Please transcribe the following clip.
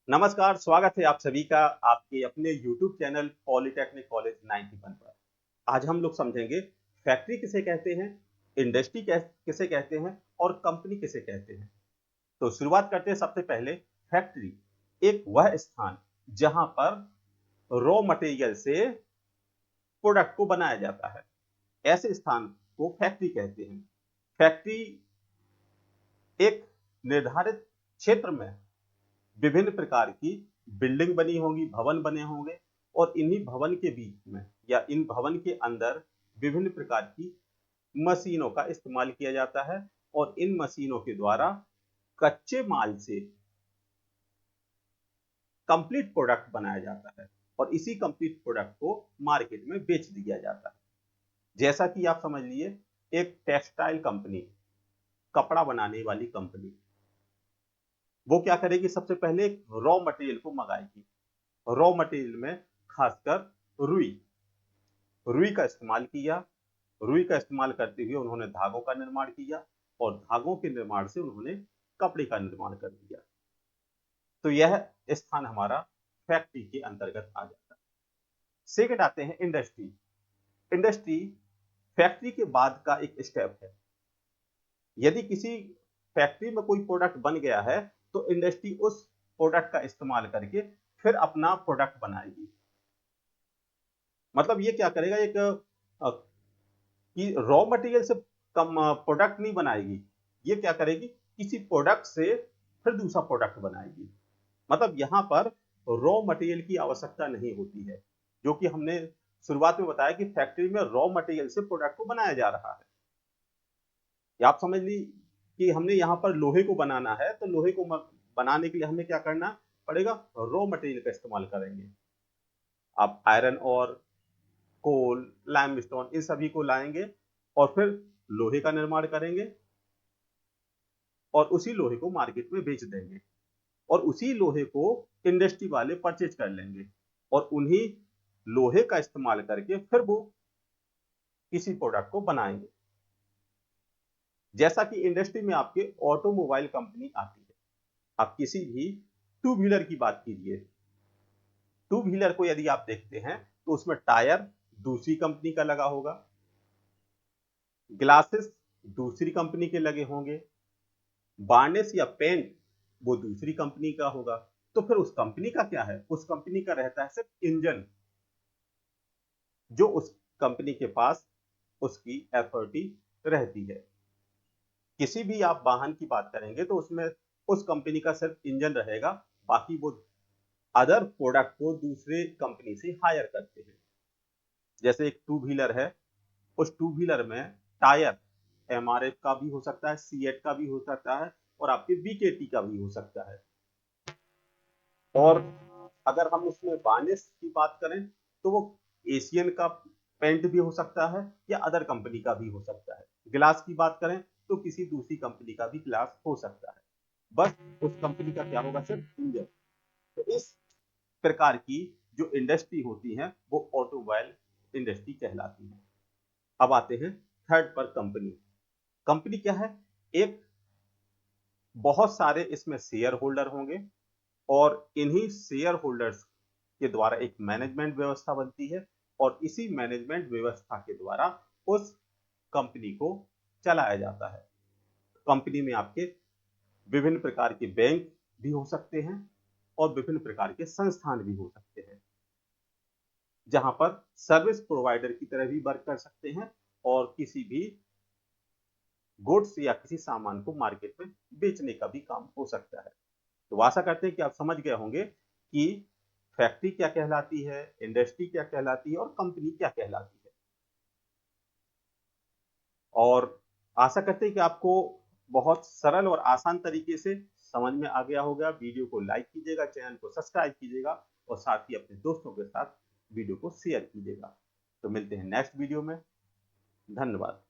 नमस्कार, स्वागत है आप सभी का आपके अपने YouTube चैनल पॉलिटेक्निक कॉलेज 91 पर। आज हम लोग समझेंगे फैक्ट्री किसे कहते हैं, इंडस्ट्री किसे कहते हैं और कंपनी किसे कहते हैं। तो शुरुआत करते हैं सबसे पहले फैक्ट्री एक वह स्थान जहां पर रॉ मटेरियल से प्रोडक्ट को बनाया जाता है। ऐसे स्थान को फैक्ट्री कहते हैं। फैक्ट्री एक निर्धारित क्षेत्र में विभिन्न प्रकार की बिल्डिंग बनी होंगी, भवन बने होंगे और इन्हीं भवन के बीच में या इन भवन के अंदर विभिन्न प्रकार की मशीनों का इस्तेमाल किया जाता है और इन मशीनों के द्वारा कच्चे माल से कंप्लीट प्रोडक्ट बनाया जाता है और इसी कंप्लीट प्रोडक्ट को मार्केट में बेच दिया जाता है। जैसा कि आप समझ लिए, एक टेक्सटाइल कंपनी, कपड़ा बनाने वाली कंपनी, वो क्या करेगी, सबसे पहले रॉ मटेरियल को मंगाएगी। रॉ मटेरियल में खासकर रुई का इस्तेमाल किया। रुई का इस्तेमाल करते हुए उन्होंने धागों का निर्माण किया और धागों के निर्माण से उन्होंने कपड़े का निर्माण कर दिया। तो यह स्थान हमारा फैक्ट्री के अंतर्गत आ जाता है। सेकंड आते हैं इंडस्ट्री। इंडस्ट्री फैक्ट्री के बाद का एक स्टेप है। यदि किसी फैक्ट्री में कोई प्रोडक्ट बन गया है तो इंडस्ट्री उस प्रोडक्ट का इस्तेमाल करके फिर अपना प्रोडक्ट बनाएगी। मतलब ये क्या करेगा, एक कि रॉ मटेरियल से कम प्रोडक्ट नहीं बनाएगी, ये क्या करेगी, किसी प्रोडक्ट से फिर दूसरा प्रोडक्ट बनाएगी। मतलब यहाँ पर रॉ मटेरियल की आवश्यकता नहीं होती है, जो कि हमने शुरुआत में बताया कि फैक्ट्री में रॉ मटेरियल से प्रोडक्ट को बनाया जा रहा है। या आप समझ ली कि हमने यहाँ पर लोहे को बनाना है तो लोहे को बनाने के लिए हमें क्या करना पड़ेगा, रॉ मटेरियल का इस्तेमाल करेंगे। आप आयरन और कोल, लाइमस्टोन, इन सभी को लाएंगे और फिर लोहे का निर्माण करेंगे और उसी लोहे को मार्केट में बेच देंगे और उसी लोहे को इंडस्ट्री वाले परचेज कर लेंगे और उन्हीं लोहे का इस्तेमाल करके फिर वो किसी प्रोडक्ट को बनाएंगे। जैसा कि इंडस्ट्री में आपके ऑटोमोबाइल कंपनी आती है। आप किसी भी टू व्हीलर की बात कीजिए, टू व्हीलर को यदि आप देखते हैं तो उसमें टायर दूसरी कंपनी का लगा होगा, ग्लासेस दूसरी कंपनी के लगे होंगे, वार्निश या पेंट वो दूसरी कंपनी का होगा। तो फिर उस कंपनी का क्या है, उस कंपनी का रहता है सिर्फ इंजन, जो उस कंपनी के पास उसकी अथॉरिटी रहती है। किसी भी आप वाहन की बात करेंगे तो उसमें उस कंपनी का सिर्फ इंजन रहेगा, बाकी वो अदर प्रोडक्ट को दूसरे कंपनी से हायर करते हैं। जैसे एक टू व्हीलर है, उस टू व्हीलर में टायर एमआरएफ का भी हो सकता है, सीएट का भी हो सकता है और आपके बीकेटी का भी हो सकता है। और अगर हम उसमें वार्निश की बात करें तो वो एशियन का पेंट भी हो सकता है या अदर कंपनी का भी हो सकता है। ग्लास की बात करें तो किसी दूसरी कंपनी का भी ग्लास हो सकता है। बस उस कंपनी का क्या होगा, सिर्फ इंजन। तो इस प्रकार की जो इंडस्ट्री होती है वो ऑटोमोबाइल इंडस्ट्री कहलाती है। अब आते हैं थर्ड पर, कंपनी। कंपनी क्या है, एक बहुत सारे इसमें शेयर होल्डर होंगे और इन्हीं शेयर होल्डर्स के द्वारा एक मैनेजमेंट व्यवस्था बनती है और इसी मैनेजमेंट व्यवस्था के द्वारा उस कंपनी को चलाया जाता है। कंपनी में आपके विभिन्न प्रकार के बैंक भी हो सकते हैं और विभिन्न प्रकार के संस्थान भी हो सकते हैं, जहां पर सर्विस प्रोवाइडर की तरह भी वर्क कर सकते हैं और किसी भी गुड्स या किसी सामान को मार्केट में बेचने का भी काम हो सकता है। तो आशा करते हैं कि आप समझ गए होंगे कि फैक्ट्री क्या कहलाती है, इंडस्ट्री क्या कहलाती है और कंपनी क्या कहलाती है। और आशा करते हैं कि आपको बहुत सरल और आसान तरीके से समझ में आ गया होगा। वीडियो को लाइक कीजिएगा, चैनल को सब्सक्राइब कीजिएगा और साथ ही अपने दोस्तों के साथ वीडियो को शेयर कीजिएगा। तो मिलते हैं नेक्स्ट वीडियो में। धन्यवाद।